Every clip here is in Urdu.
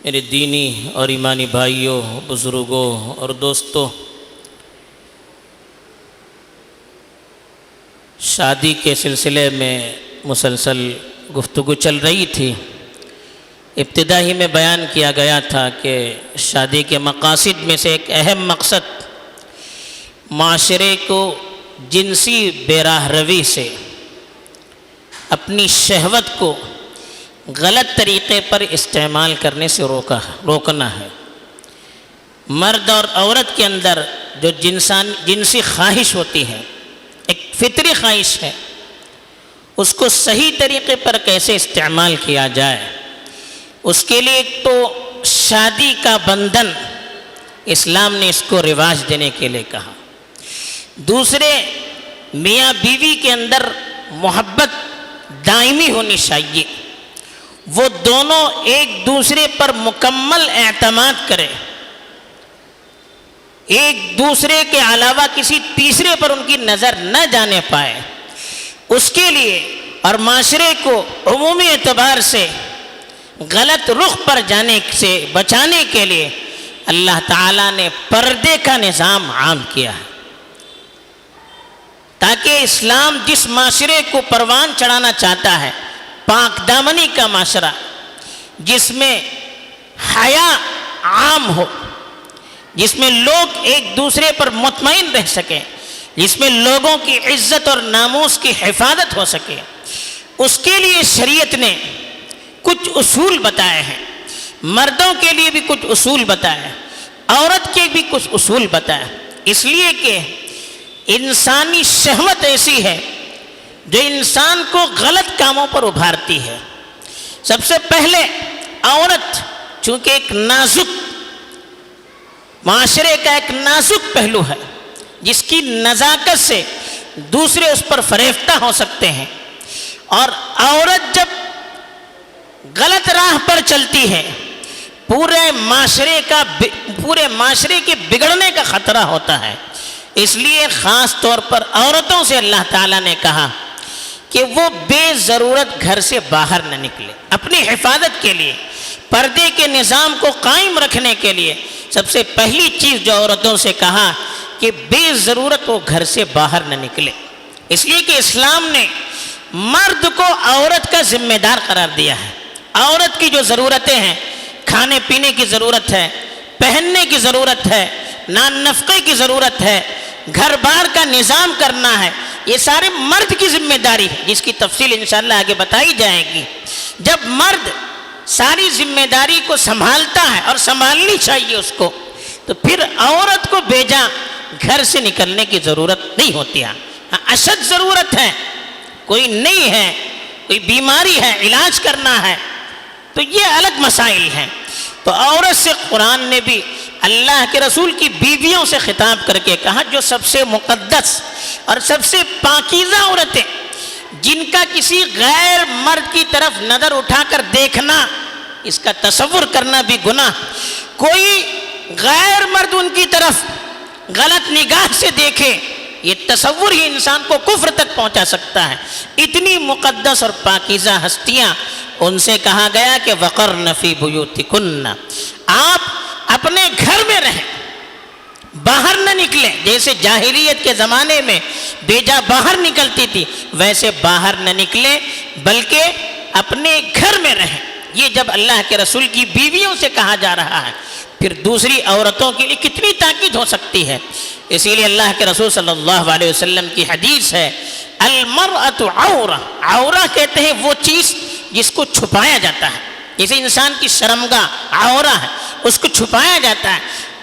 میرے دینی اور ایمانی بھائیوں، بزرگوں اور دوستوں، شادی کے سلسلے میں مسلسل گفتگو چل رہی تھی۔ ابتدا ہی میں بیان کیا گیا تھا کہ شادی کے مقاصد میں سے ایک اہم مقصد معاشرے کو جنسی بے راہ روی سے، اپنی شہوت کو غلط طریقے پر استعمال کرنے سے روکنا ہے۔ مرد اور عورت کے اندر جو جنسی خواہش ہوتی ہے، ایک فطری خواہش ہے، اس کو صحیح طریقے پر کیسے استعمال کیا جائے، اس کے لیے ایک تو شادی کا بندھن اسلام نے اس کو رواج دینے کے لیے کہا۔ دوسرے، میاں بیوی کے اندر محبت دائمی ہونی چاہیے، وہ دونوں ایک دوسرے پر مکمل اعتماد کریں، ایک دوسرے کے علاوہ کسی تیسرے پر ان کی نظر نہ جانے پائے۔ اس کے لیے اور معاشرے کو عمومی اعتبار سے غلط رخ پر جانے سے بچانے کے لیے اللہ تعالیٰ نے پردے کا نظام عام کیا ہے، تاکہ اسلام جس معاشرے کو پروان چڑھانا چاہتا ہے، پاک دامنی کا معاشرہ جس میں حیا عام ہو، جس میں لوگ ایک دوسرے پر مطمئن رہ سکیں، جس میں لوگوں کی عزت اور ناموس کی حفاظت ہو سکے، اس کے لیے شریعت نے کچھ اصول بتائے ہیں۔ مردوں کے لیے بھی کچھ اصول بتائے ہیں، عورت کے بھی کچھ اصول بتائے ہیں، اس لیے کہ انسانی شہوت ایسی ہے جو انسان کو غلط کاموں پر ابھارتی ہے۔ سب سے پہلے عورت چونکہ ایک نازک معاشرے کا ایک نازک پہلو ہے، جس کی نزاکت سے دوسرے اس پر فریفتہ ہو سکتے ہیں، اور عورت جب غلط راہ پر چلتی ہے پورے معاشرے کے بگڑنے کا خطرہ ہوتا ہے۔ اس لیے خاص طور پر عورتوں سے اللہ تعالیٰ نے کہا کہ وہ بے ضرورت گھر سے باہر نہ نکلے۔ اپنی حفاظت کے لیے، پردے کے نظام کو قائم رکھنے کے لیے سب سے پہلی چیز جو عورتوں سے کہا کہ بے ضرورت وہ گھر سے باہر نہ نکلے، اس لیے کہ اسلام نے مرد کو عورت کا ذمہ دار قرار دیا ہے۔ عورت کی جو ضرورتیں ہیں، کھانے پینے کی ضرورت ہے، پہننے کی ضرورت ہے، نان نفقے کی ضرورت ہے، گھر بار کا نظام کرنا ہے، یہ سارے مرد کی ذمہ داری ہے، جس کی تفصیل انشاءاللہ آگے بتائی جائے گی۔ جب مرد ساری ذمہ داری کو سنبھالتا ہے، اور سنبھالنی چاہیے اس کو، تو پھر عورت کو بیجا گھر سے نکلنے کی ضرورت نہیں ہوتی ہے۔ اشد ضرورت ہے، کوئی نہیں ہے، کوئی بیماری ہے، علاج کرنا ہے، تو یہ الگ مسائل ہیں۔ تو عورت سے قرآن نے بھی اللہ کے رسول کی بیویوں سے خطاب کر کے کہا، جو سب سے مقدس اور سب سے پاکیزہ عورتیں، جن کا کسی غیر مرد کی طرف نظر اٹھا کر دیکھنا، اس کا تصور کرنا بھی گناہ، کوئی غیر مرد ان کی طرف غلط نگاہ سے دیکھے، یہ تصور ہی انسان کو کفر تک پہنچا سکتا ہے۔ اتنی مقدس اور پاکیزہ ہستیاں، ان سے کہا گیا کہ وقرن فی بیوتکن، آپ اپنے گھر میں رہیں، باہر نہ نکلیں۔ جیسے جاہلیت کے زمانے میں بیجا باہر نکلتی تھی، ویسے باہر نہ نکلیں بلکہ اپنے گھر میں رہیں۔ یہ جب اللہ کے رسول کی بیویوں سے کہا جا رہا ہے، پھر دوسری عورتوں کے لیے کتنی تاکید ہو سکتی ہے۔ اسی لیے اللہ کے رسول صلی اللہ علیہ وسلم کی حدیث ہے، المرأۃ عورہ، عورہ کہتے ہیں وہ چیز جس کو چھپایا جاتا ہے، جیسے انسان کی شرمگاہ عورہ ہے، اس کو چھپایا جاتا ہے۔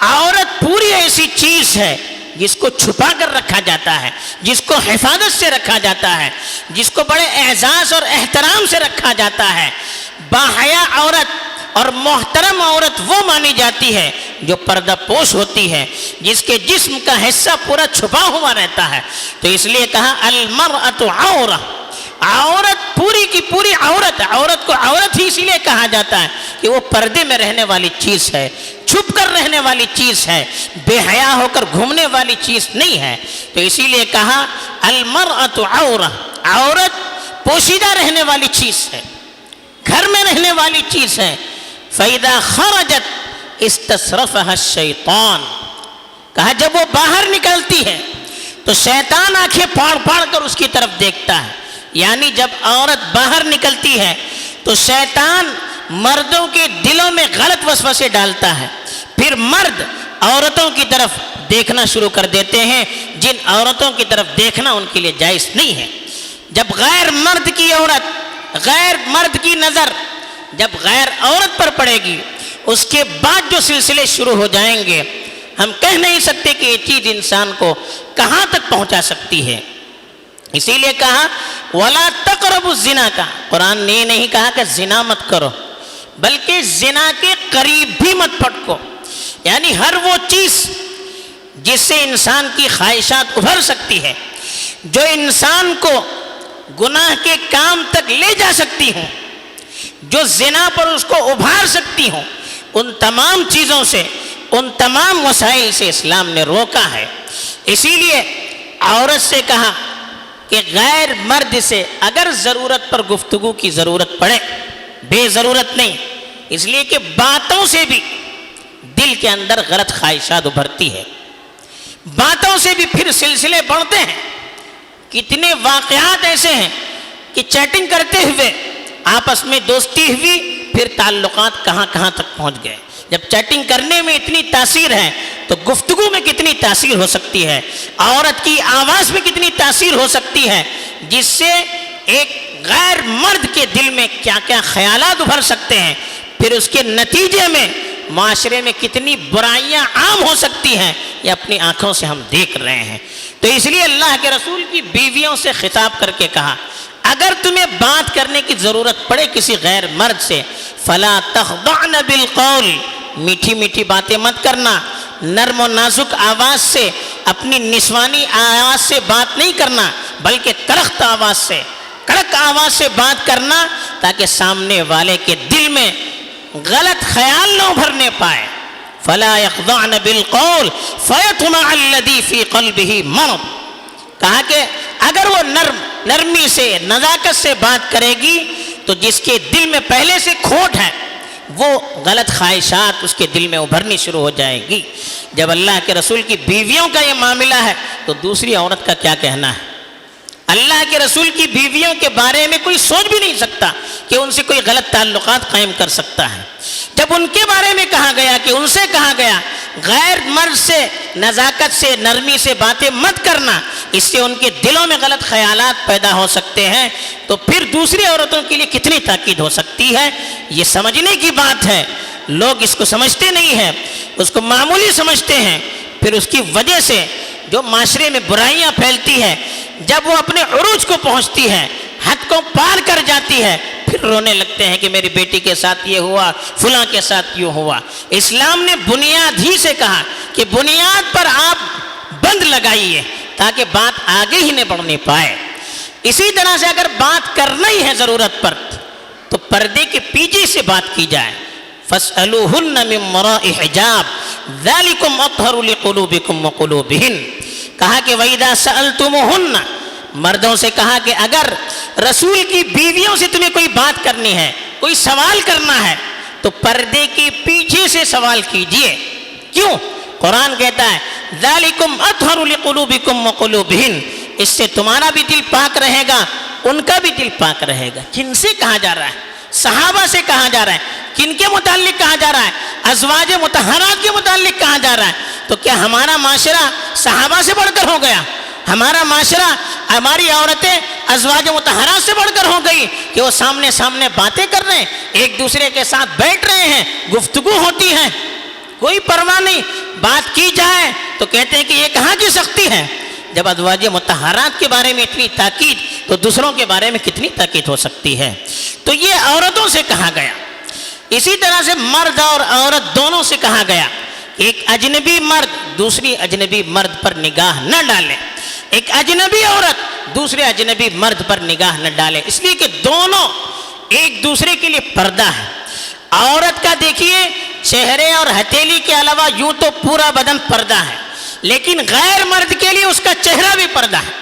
عورت پوری ایسی چیز ہے جس کو چھپا کر رکھا جاتا ہے، جس کو حفاظت سے رکھا جاتا ہے، جس کو بڑے اعزاز اور احترام سے رکھا جاتا ہے۔ باحیا عورت اور محترم عورت وہ مانی جاتی ہے جو پردہ پوش ہوتی ہے، جس کے جسم کا حصہ پورا چھپا ہوا رہتا ہے۔ تو اس لیے کہا المرأۃ عورہ، عورت پوری کی پوری عورت ہے۔ عورت کو عورت ہی اسی لیے کہا جاتا ہے کہ وہ پردے میں رہنے والی چیز ہے، چھپ کر رہنے والی چیز ہے، بے حیا ہو کر گھومنے والی چیز نہیں ہے۔ تو اسی لیے کہا المرأۃ عورہ، عورت پوشیدہ رہنے والی چیز ہے، گھر میں رہنے والی چیز ہے، فَإِذَا خَرَجَتْ اسْتَصْرَفَهَا الشَّيْطَانُ، کہا جب وہ باہر نکلتی ہے تو شیطان آنکھیں پھاڑ پھاڑ کر اس کی طرف دیکھتا ہے. یعنی جب عورت باہر نکلتی ہے تو شیطان مردوں کے دلوں میں غلط وسوسے ڈالتا ہے. پھر مرد عورتوں کی طرف دیکھنا شروع کر دیتے ہیں جن عورتوں کی طرف دیکھنا ان کے لیے جائز نہیں ہے. جب غیر مرد کی عورت، غیر مرد کی نظر جب غیر عورت پر پڑے گی، اس کے بعد جو سلسلے شروع ہو جائیں گے، ہم کہہ نہیں سکتے کہ یہ چیز انسان کو کہاں تک پہنچا سکتی ہے. اسی لیے کہا وَلَا تَقْرَبُوا الزِّنَا، کا قرآن نے یہ نہیں کہا کہ زنا مت کرو، بلکہ زنا کے قریب بھی مت پھٹکو. یعنی ہر وہ چیز جس سے انسان کی خواہشات ابھر سکتی ہے، جو انسان کو گناہ کے کام تک لے جا سکتی ہوں، جو زنا پر اس کو ابھار سکتی ہوں، ان تمام چیزوں سے، ان تمام وسائل سے اسلام نے روکا ہے. اسی لیے عورت سے کہا کہ غیر مرد سے اگر ضرورت پر گفتگو کی ضرورت پڑے، بے ضرورت نہیں، اس لیے کہ باتوں سے بھی دل کے اندر غلط خواہشات ابھرتی ہے، باتوں سے بھی پھر سلسلے بڑھتے ہیں. کتنے واقعات ایسے ہیں کہ چیٹنگ کرتے ہوئے آپس میں دوستی ہوئی، پھر تعلقات کہاں کہاں تک پہنچ گئے. جب چیٹنگ کرنے میں اتنی تاثیر ہے تو گفتگو میں کتنی تاثیر ہو سکتی ہے، عورت کی آواز میں کتنی تاثیر ہو سکتی ہے، جس سے ایک غیر مرد کے دل میں کیا کیا خیالات ابھر سکتے ہیں. پھر اس کے نتیجے میں معاشرے میں کتنی برائیاں عام ہو سکتی ہیں، یہ اپنی آنکھوں سے ہم دیکھ رہے ہیں. تو اس لیے اللہ کے رسول کی بیویوں سے خطاب کر کے کہا اگر تمہیں بات کرنے کی ضرورت پڑے کسی غیر مرد سے، فلا تخضعن بالقول، میٹھی میٹھی باتیں مت کرنا، نرم و نازک آواز سے، اپنی نسوانی آواز سے بات نہیں کرنا، بلکہ کرخت آواز سے، کڑک آواز سے بات کرنا، تاکہ سامنے والے کے دل میں غلط خیال نہ ابھرنے پائے. فلا يخضعن بالقول فيطمع الذي في قلبه مرض، کہا کہ اگر وہ نرمی سے، نزاکت سے بات کرے گی تو جس کے دل میں پہلے سے کھوٹ ہے، وہ غلط خواہشات اس کے دل میں ابھرنی شروع ہو جائے گی. جب اللہ کے رسول کی بیویوں کا یہ معاملہ ہے تو دوسری عورت کا کیا کہنا ہے. اللہ کے رسول کی بیویوں کے بارے میں کوئی سوچ بھی نہیں سکتا کہ ان سے کوئی غلط تعلقات قائم کر سکتا ہے. جب ان کے بارے میں کہا گیا کہ ان سے کہا گیا غیر مرد سے نزاکت سے، نرمی سے باتیں مت کرنا، اس سے ان کے دلوں میں غلط خیالات پیدا ہو سکتے ہیں، تو پھر دوسری عورتوں کے لیے کتنی تاکید ہو سکتی ہے. یہ سمجھنے کی بات ہے. لوگ اس کو سمجھتے نہیں ہیں، اس کو معمولی سمجھتے ہیں. پھر اس کی وجہ سے جو معاشرے میں برائیاں پھیلتی ہے، جب وہ اپنے عروج کو پہنچتی ہے، حد کو پار کر جاتی ہے، پھر رونے لگتے ہیں کہ میری بیٹی کے ساتھ یہ ہوا، فلاں کے ساتھ یہ ہوا. اسلام نے بنیاد ہی سے کہا کہ بنیاد پر آپ بند لگائیے تاکہ بات آگے ہی نہ بڑھنے پائے. اسی طرح سے اگر بات کرنا ہی ہے ضرورت پر تو پردے کے پیچھے سے بات کی جائے. فَاسْأَلُوهُنَّ مِن وَرَاءِ حِجَابٍ ذَلِكُمْ أَطْهَرُ لِقُلُوبِكُمْ وَقُلُوبِهِنَّ، کہا کہ وَإِذَا سَأَلْتُمُوهُنَّ، مردوں سے کہا کہ اگر رسول کی بیویوں سے تمہیں کوئی بات کرنی ہے، کوئی سوال کرنا ہے، تو پردے کے پیچھے سے سوال کیجئے. کیوں؟ قرآن کہتا ہے ذَلِكُمْ أَطْهَرُ لِقُلُوبِكُمْ وَقُلُوبِهِنَّ، اس سے تمہارا بھی دل پاک رہے گا، ان کا بھی دل پاک رہے گا. کن سے کہا جا رہا ہے؟ صحابہ سے کہا جا رہا ہے. کن کے متعلق کہا جا رہا ہے؟ ازواج مطہرات کے متعلق کہا جا رہا ہے. تو کیا ہمارا معاشرہ صحابہ سے بڑھ کر ہو گیا؟ ہمارا معاشرہ، ہماری عورتیں ازواج مطہرات سے بڑھ کر ہو گئی کہ وہ سامنے سامنے باتیں کر رہے ہیں، ایک دوسرے کے ساتھ بیٹھ رہے ہیں، گفتگو ہوتی ہے، کوئی پرواہ نہیں. بات کی جائے تو کہتے ہیں کہ یہ کہاں کی سختی ہے. جب ازواج مطہرات کے بارے میں اتنی تاکید تو دوسروں کے بارے میں کتنی تاکید ہو سکتی ہے. تو یہ عورتوں سے کہا گیا. اسی طرح سے مرد اور عورت دونوں سے کہا گیا ایک اجنبی مرد دوسری اجنبی مرد پر نگاہ نہ ڈالے، ایک اجنبی عورت دوسرے اجنبی مرد پر نگاہ نہ ڈالے، اس لیے کہ دونوں ایک دوسرے کے لیے پردہ ہے. عورت کا دیکھیے چہرے اور ہتھیلی کے علاوہ یوں تو پورا بدن پردہ ہے، لیکن غیر مرد کے لیے اس کا چہرہ بھی پردہ ہے.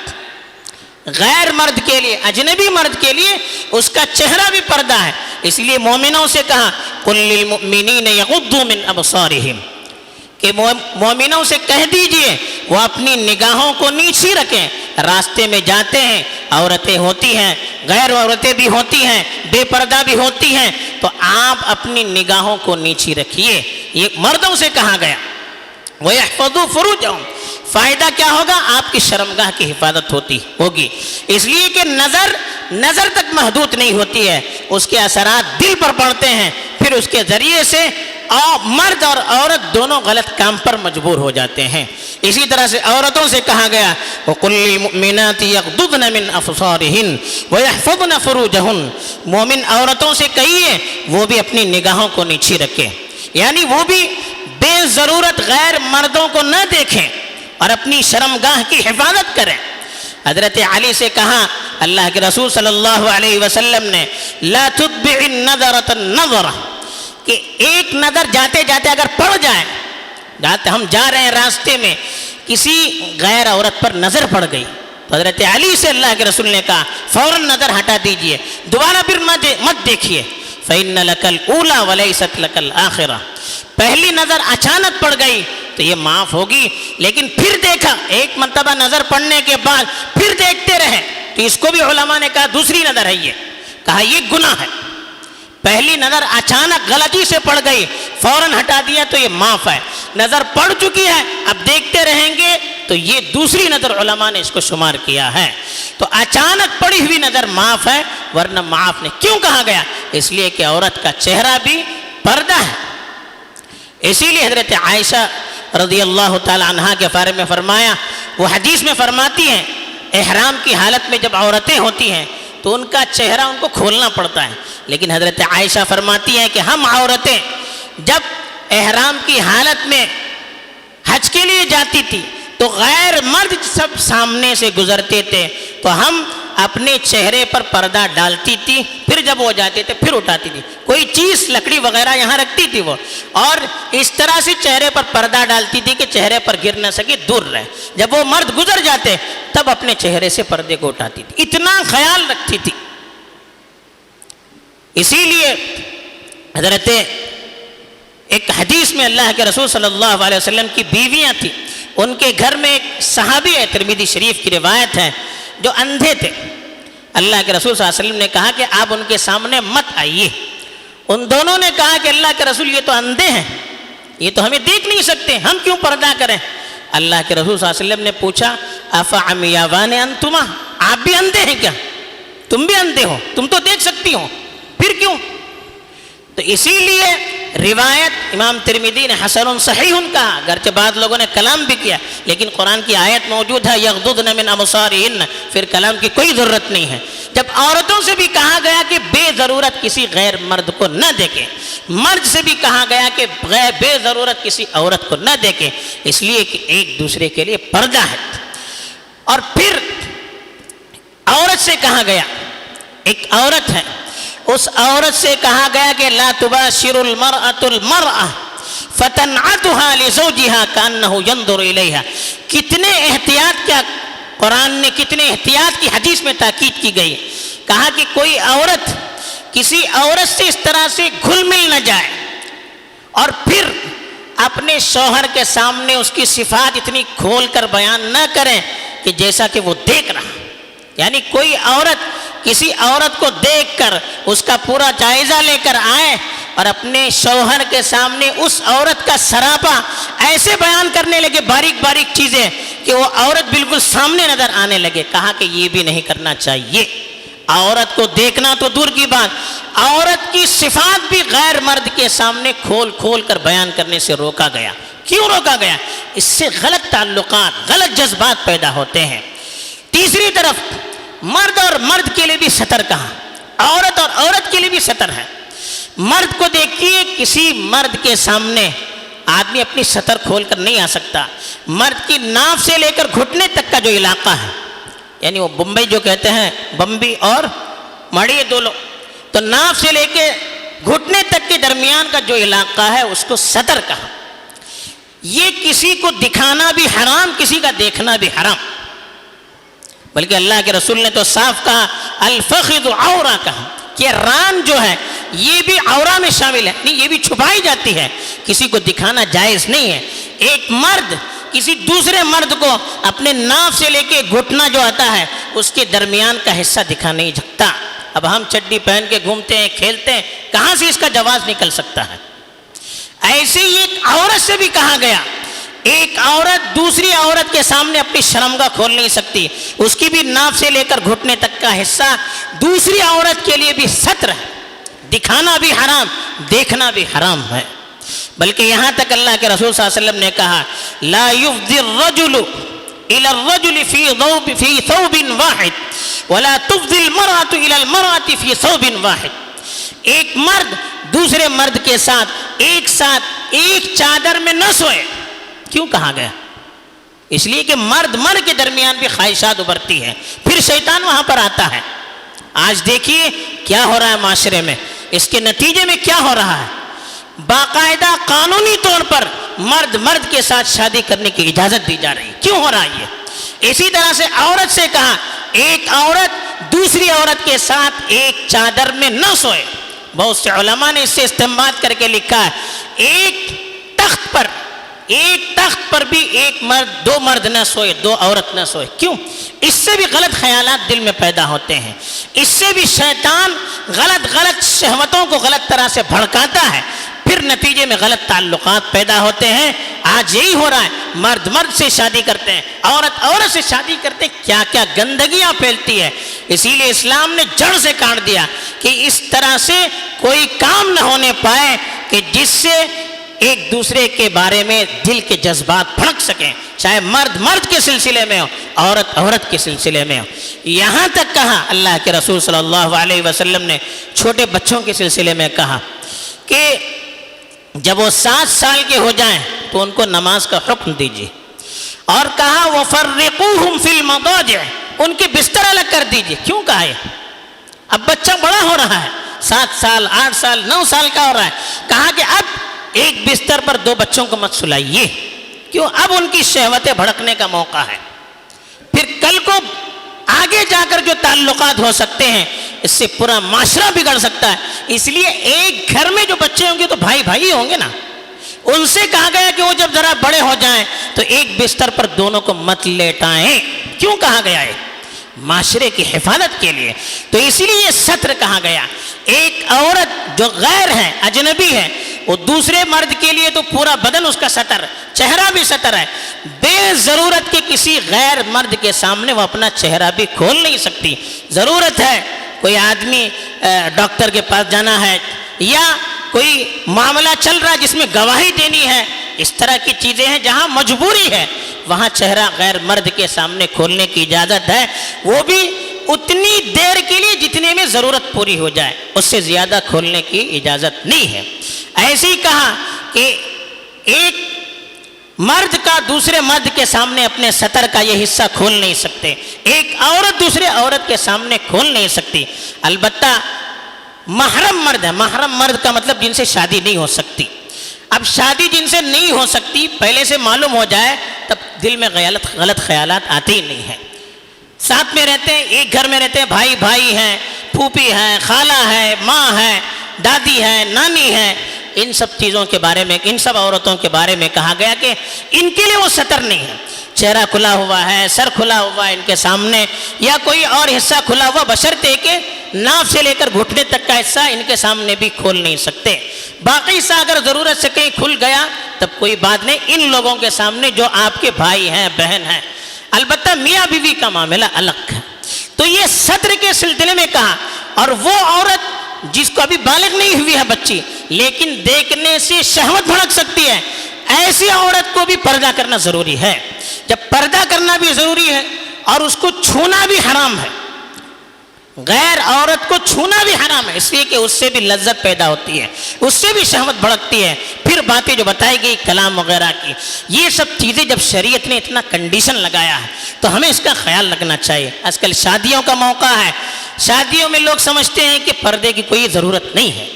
غیر مرد کے لیے، اجنبی مرد کے لیے اس کا چہرہ بھی پردہ ہے. اس لیے مومنوں سے کہا وَقُلْ لِلْمُؤْمِنِينَ يَغُضُّوا مِنْ أَبْصَارِهِمْ کہ مومنوں سے کہہ دیجئے وہ اپنی نگاہوں کو نیچی رکھیں. راستے میں جاتے ہیں عورتیں ہوتی ہیں, غیر عورتیں بھی ہوتی ہیں, بے پردہ بھی ہوتی ہیں, تو آپ اپنی نگاہوں کو نیچی رکھیے. یہ مردوں سے کہا گیا. وَيَحْفَظُوا فُرُوجَهُمْ فائدہ کیا ہوگا؟ آپ کی شرمگاہ کی حفاظت ہوگی. اس لیے کہ نظر تک محدود نہیں ہوتی ہے, اس کے اثرات دل پر پڑتے ہیں, پھر اس کے ذریعے سے مرد اور عورت دونوں غلط کام پر مجبور ہو جاتے ہیں. اسی طرح سے عورتوں سے کہا گیا وَقُلْ لِلْمُؤْمِنَاتِ يَغْضُضْنَ مِنْ أَبْصَارِهِنَّ وَيَحْفَظْنَ فُرُوجَهُنَّ مومن عورتوں سے کہیے وہ بھی اپنی نگاہوں کو نیچی رکھیں, یعنی وہ بھی بے ضرورت غیر مردوں کو نہ دیکھیں اور اپنی شرمگاہ کی حفاظت کریں. حضرت علی سے کہا اللہ کے رسول صلی اللہ علیہ وسلم نے لا تتبع النظرة النظرة کہ ایک نظر جاتے جاتے اگر پڑ جائے, ہم جا رہے ہیں راستے میں کسی غیر عورت پر نظر پڑ گئی تو حضرت علی سے اللہ کے رسول نے کہا فوراً نظر ہٹا دیجئے, دوبارہ پھر مت دیکھیے. فَإِنَّ لَكَ الْأُولَى وَلَيْسَتْ لَكَ الْآخِرَةُ پہلی نظر اچانک پڑ گئی تو یہ معاف ہوگی, لیکن پھر دیکھا ایک مرتبہ نظر پڑنے کے بعد پھر دیکھتے رہے تو اس کو بھی علماء نے کہا دوسری نظر ہے, یہ کہا یہ گناہ ہے. پہلی نظر اچانک غلطی سے پڑ گئی, فوراً ہٹا دیا تو یہ معاف ہے. نظر پڑ چکی ہے اب دیکھتے رہیں گے تو یہ دوسری نظر علماء نے اس کو شمار کیا ہے. تو اچانک پڑی ہوئی نظر معاف ہے, ورنہ معاف نہیں. کیوں کہا گیا؟ اس لیے کہ عورت کا چہرہ بھی پردہ ہے. اسی لیے حضرت عائشہ رضی اللہ تعالی عنہا کے بارے میں فرمایا, وہ حدیث میں فرماتی ہیں احرام کی حالت میں جب عورتیں ہوتی ہیں تو ان کا چہرہ ان کو کھولنا پڑتا ہے, لیکن حضرت عائشہ فرماتی ہیں کہ ہم عورتیں جب احرام کی حالت میں حج کے لیے جاتی تھی تو غیر مرد سب سامنے سے گزرتے تھے تو ہم اپنے چہرے پر پردہ ڈالتی تھی, پھر جب وہ جاتے تھے پھر اٹھاتی تھی, کوئی چیز لکڑی وغیرہ یہاں رکھتی تھی وہ, اور اس طرح سے چہرے پر پردہ ڈالتی تھی کہ چہرے پر گر نہ سکے, دور رہے. جب وہ مرد گزر جاتے تب اپنے چہرے سے پردے کو اٹھاتی تھی, اتنا خیال رکھتی تھی. اسی لیے حضرت ایک حدیث میں اللہ کے رسول صلی اللہ علیہ وسلم کی بیویاں تھیں, ان کے گھر میں ایک صحابی ہے, ترمذی شریف کی روایت ہے, جو اندھے تھے. اللہ کے رسول صلی اللہ علیہ وسلم نے کہا کہ آپ ان کے سامنے مت آئیے. ان دونوں نے کہا کہ اللہ کے رسول یہ تو اندھے ہیں, یہ تو ہمیں دیکھ نہیں سکتے, ہم کیوں پردہ کریں؟ اللہ کے رسول صلی اللہ علیہ وسلم نے پوچھا افعمیاوان انتما, آپ بھی اندھے ہیں کیا؟ تم بھی اندھے ہو, تم تو دیکھ سکتی ہو, پھر کیوں؟ تو اسی لیے روایت امام ترمذی نے حسن صحیح کہا, اگرچہ بعض لوگوں نے کلام بھی کیا, لیکن قرآن کی آیت موجود ہے یغضضن من ابصارہن, پھر کلام کی کوئی ضرورت نہیں ہے. جب عورتوں سے بھی کہا گیا کہ بے ضرورت کسی غیر مرد کو نہ دیکھیں, مرد سے بھی کہا گیا کہ بے ضرورت کسی عورت کو نہ دیکھیں, اس لیے کہ ایک دوسرے کے لیے پردہ ہے. اور پھر عورت سے کہا گیا, ایک عورت ہے, اس عورت سے کہا گیا کہ لا تباشر المرأة المرأة فتنعتها لزوجها كأنه ينظر إليها. کتنے احتیاط کیا قرآن نے, کتنے احتیاط کی حدیث میں تاکید کی گئی. کہا کہ کوئی عورت کسی عورت سے اس طرح سے گھل مل نہ جائے اور پھر اپنے شوہر کے سامنے اس کی صفات اتنی کھول کر بیان نہ کریں کہ جیسا کہ وہ دیکھ رہا. یعنی کوئی عورت کسی عورت کو دیکھ کر اس کا پورا جائزہ لے کر آئے اور اپنے شوہر کے سامنے اس عورت کا سراپا ایسے بیان کرنے لگے, باریک باریک چیزیں, کہ وہ عورت بالکل سامنے نظر آنے لگے. کہا کہ یہ بھی نہیں کرنا چاہیے. عورت کو دیکھنا تو دور کی بات, عورت کی صفات بھی غیر مرد کے سامنے کھول کھول کر بیان کرنے سے روکا گیا. کیوں روکا گیا؟ اس سے غلط تعلقات, غلط جذبات پیدا ہوتے ہیں. تیسری طرف مرد اور مرد کے لیے بھی ستر کہا, عورت اور عورت کے لیے بھی ستر ہے. مرد کو دیکھیے, کسی مرد کے سامنے آدمی اپنی ستر کھول کر نہیں آ سکتا. مرد کی ناف سے لے کر گھٹنے تک کا جو علاقہ ہے, یعنی وہ بمبئی جو کہتے ہیں, بمبی اور مڑی دو لوگ, تو ناف سے لے کے گھٹنے تک کے درمیان کا جو علاقہ ہے اس کو ستر کہا. یہ کسی کو دکھانا بھی حرام, کسی کا دیکھنا بھی حرام. بلکہ اللہ کے رسول نے تو صاف کہا الفخذ عورہ کہا, کہ ران جو ہے یہ بھی عورہ میں شامل ہے، نہیں یہ بھی چھپائی جاتی ہے، کسی کو دکھانا جائز نہیں ہے۔ ایک مرد کسی دوسرے مرد کو اپنے ناف سے لے کے گھٹنا جو آتا ہے اس کے درمیان کا حصہ دکھا نہیں سکتا۔ اب ہم چڈی پہن کے گھومتے ہیں، کھیلتے ہیں، کہاں سے اس کا جواز نکل سکتا ہے؟ ایسے ہی ایک عورت سے بھی کہا گیا، ایک عورت دوسری عورت کے سامنے اپنی شرمگاہ کھول نہیں سکتی، اس کی بھی ناف سے لے کر گھٹنے تک کا حصہ دوسری عورت کے لیے بھی ستر ہے، دکھانا بھی حرام، دیکھنا بھی حرام ہے۔ بلکہ یہاں تک اللہ کے رسول صلی اللہ علیہ وسلم نے کہا لا یفضی الرجل الى الرجل فی ثوب واحد ولا تفضی المرأة الى المرأة فی ثوب واحد، ایک مرد دوسرے مرد کے ساتھ ایک چادر میں نہ سوئے۔ کیوں کہا گیا؟ اس لیے کہ مرد مرد کے درمیان بھی خواہشات ابھرتی ہیں، پھر شیطان وہاں پر آتا ہے۔ آج دیکھیے کیا ہو رہا ہے معاشرے میں، اس کے نتیجے میں کیا ہو رہا ہے، باقاعدہ قانونی طور پر مرد مرد کے ساتھ شادی کرنے کی اجازت دی جا رہی ہے۔ کیوں ہو رہا ہے یہ؟ اسی طرح سے عورت سے کہا ایک عورت دوسری عورت کے ساتھ ایک چادر میں نہ سوئے۔ بہت سے علماء نے اس سے استنباط کر کے لکھا ہے ایک تخت پر بھی ایک مرد دو مرد نہ سوئے، دو عورت نہ سوئے۔ کیوں؟ اس سے بھی غلط خیالات دل میں پیدا ہوتے ہیں، اس سے بھی شیطان غلط شہوتوں کو غلط طرح سے بھڑکاتا ہے، پھر نتیجے میں غلط تعلقات پیدا ہوتے ہیں۔ آج یہی ہو رہا ہے، مرد مرد سے شادی کرتے ہیں، عورت عورت سے شادی کرتے ہیں، کیا کیا گندگیاں پھیلتی ہے۔ اسی لیے اسلام نے جڑ سے کاٹ دیا کہ اس طرح سے کوئی کام نہ ہونے پائے کہ جس سے ایک دوسرے کے بارے میں دل کے جذبات بھڑک سکیں، چاہے مرد مرد کے سلسلے میں ہو، عورت عورت کے سلسلے میں ہو۔ یہاں تک کہا اللہ کے رسول صلی اللہ علیہ وسلم نے چھوٹے بچوں کے سلسلے میں کہا کہ جب وہ 7 سال کے ہو جائیں تو ان کو نماز کا حکم دیجیے، اور کہا وَفَرِّقُوهُمْ فِي الْمَضَاجِعِ، ان کے بستر الگ کر دیجیے۔ کیوں کہا ہے؟ اب بچہ بڑا ہو رہا ہے، 7 سال 8 سال 9 سال کا ہو رہا ہے، کہا کہ اب ایک بستر پر 2 بچوں کو مت سلائیے۔ کیوں؟ اب ان کی شہوتیں بھڑکنے کا موقع ہے، پھر کل کو آگے جا کر جو تعلقات ہو سکتے ہیں اس سے پورا معاشرہ بگڑ سکتا ہے۔ اس لیے ایک گھر میں جو بچے ہوں گے تو بھائی بھائی ہوں گے نا، ان سے کہا گیا کہ وہ جب ذرا بڑے ہو جائیں تو ایک بستر پر دونوں کو مت لیٹائیں۔ کیوں کہا گیا ہے؟ معاشرے کی حفاظت کے لیے۔ تو اسی لیے یہ ستر کہا گیا۔ ایک عورت جو غیر ہے، اجنبی ہے، وہ دوسرے مرد کے لیے تو پورا بدن اس کا ستر، چہرہ بھی ستر ہے، بے ضرورت کے کسی غیر مرد کے سامنے وہ اپنا چہرہ بھی کھول نہیں سکتی۔ ضرورت ہے کوئی آدمی ڈاکٹر کے پاس جانا ہے یا کوئی معاملہ چل رہا ہے جس میں گواہی دینی ہے، اس طرح کی چیزیں ہیں جہاں مجبوری ہے، وہاں چہرہ غیر مرد کے سامنے کھولنے کی اجازت ہے، وہ بھی اتنی دیر کے لیے جتنے میں ضرورت پوری ہو جائے، اس سے زیادہ کھولنے کی اجازت نہیں ہے۔ ایسے ہی کہا کہ ایک مرد کا دوسرے مرد کے سامنے اپنے سطر کا یہ حصہ کھول نہیں سکتے، ایک عورت دوسرے عورت کے سامنے کھول نہیں سکتی۔ البتہ محرم مرد ہے، محرم مرد کا مطلب جن سے شادی نہیں ہو سکتی۔ اب شادی جن سے نہیں ہو سکتی پہلے سے معلوم ہو جائے تب دل میں غلط خیالات آتے ہی نہیں ہیں۔ ساتھ میں رہتے ہیں، ایک گھر میں رہتے ہیں، بھائی بھائی ہیں، پھوپھی ہے، خالہ ہے، ماں ہے، دادی ہے، نانی ہے، ان سب چیزوں کے بارے میں، ان سب عورتوں کے بارے میں کہا گیا کہ ان کے لیے وہ سطر نہیں ہے۔ چہرہ کھلا ہوا ہے، سر کھلا ہوا ہے ان کے سامنے، یا کوئی اور حصہ کھلا ہوا، بشرطے کہ ناف سے لے کر گھٹنے تک کا حصہ ان کے سامنے بھی کھول نہیں سکتے۔ باقی حصہ اگر ضرورت سے کہیں کھل گیا تب کوئی بات نہیں، ان لوگوں کے سامنے جو آپ کے بھائی ہیں، بہن ہیں۔ البتہ میاں بیوی کا معاملہ الگ ہے۔ تو یہ ستر کے سلسلے میں کہا، اور وہ عورت جس کو ابھی بالغ نہیں ہوئی ہے بچی لیکن دیکھنے سے شہوت بھڑک سکتی ہے، ایسی عورت کو بھی پردہ کرنا ضروری ہے۔ جب پردہ کرنا بھی ضروری ہے اور اس کو چھونا بھی حرام ہے، غیر عورت کو چھونا بھی حرام ہے، اس لیے کہ اس سے بھی لذت پیدا ہوتی ہے، اس سے بھی شہوت بھڑکتی ہے۔ پھر باتیں جو بتائی گئی کلام وغیرہ کی، یہ سب چیزیں جب شریعت نے اتنا کنڈیشن لگایا ہے تو ہمیں اس کا خیال رکھنا چاہیے۔ آج کل شادیوں کا موقع ہے، شادیوں میں لوگ سمجھتے ہیں کہ پردے کی کوئی ضرورت نہیں ہے،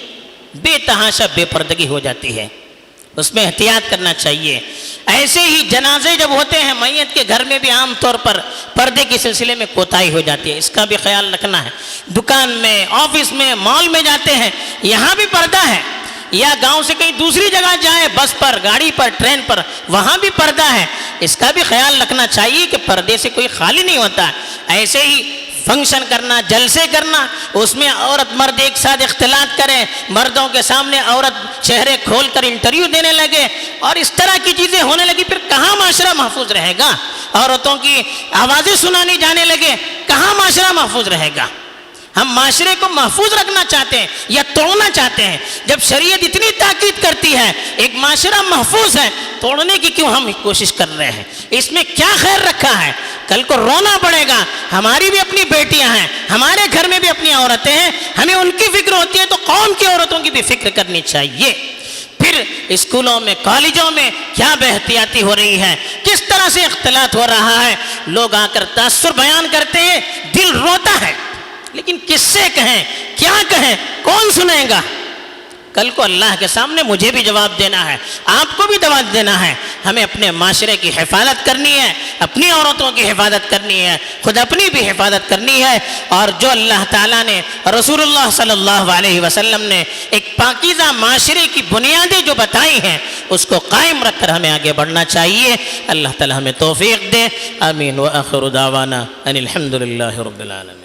بے تحاشا بے پردگی ہو جاتی ہے۔ اس میں احتیاط کرنا چاہیے۔ ایسے ہی جنازے جب ہوتے ہیں میت کے گھر میں بھی عام طور پر پردے کے سلسلے میں کوتاہی ہو جاتی ہے، اس کا بھی خیال رکھنا ہے۔ دکان میں، آفس میں، مال میں جاتے ہیں، یہاں بھی پردہ ہے، یا گاؤں سے کہیں دوسری جگہ جائیں، بس پر، گاڑی پر، ٹرین پر، وہاں بھی پردہ ہے، اس کا بھی خیال رکھنا چاہیے کہ پردے سے کوئی خالی نہیں ہوتا۔ ایسے ہی فنکشن کرنا، جلسے کرنا، اس میں عورت مرد ایک ساتھ اختلاط کریں، مردوں کے سامنے عورت چہرے کھول کر انٹرویو دینے لگے اور اس طرح کی چیزیں ہونے لگی، پھر کہاں معاشرہ محفوظ رہے گا؟ عورتوں کی آوازیں سنانی جانے لگے، کہاں معاشرہ محفوظ رہے گا؟ ہم معاشرے کو محفوظ رکھنا چاہتے ہیں یا توڑنا چاہتے ہیں؟ جب شریعت اتنی تاکید کرتی ہے ایک معاشرہ محفوظ ہے، توڑنے کی کیوں ہم کوشش کر رہے ہیں؟ اس میں کیا خیر رکھا ہے؟ کل کو رونا پڑے گا، ہماری بھی اپنی بیٹیاں ہیں، ہمارے گھر میں بھی اپنی عورتیں ہیں، ہمیں ان کی فکر ہوتی ہے تو قوم کی عورتوں کی بھی فکر کرنی چاہیے۔ پھر اسکولوں میں، کالجوں میں کیا بے احتیاطی ہو رہی ہے، کس طرح سے اختلاط ہو رہا ہے، لوگ آ کر تاثر بیان کرتے ہیں، دل روتا ہے، لیکن کس سے کہیں، کیا کہیں، کون سنیں گا؟ کل کو اللہ کے سامنے مجھے بھی جواب دینا ہے، آپ کو بھی جواب دینا ہے۔ ہمیں اپنے معاشرے کی حفاظت کرنی ہے، اپنی عورتوں کی حفاظت کرنی ہے، خود اپنی بھی حفاظت کرنی ہے، اور جو اللہ تعالیٰ نے، رسول اللہ صلی اللہ علیہ وسلم نے ایک پاکیزہ معاشرے کی بنیادیں جو بتائی ہیں اس کو قائم رکھ کر ہمیں آگے بڑھنا چاہیے۔ اللہ تعالیٰ ہمیں توفیق دے، آمین۔ وآخر دعوانا ان الحمد للہ رب العالمین۔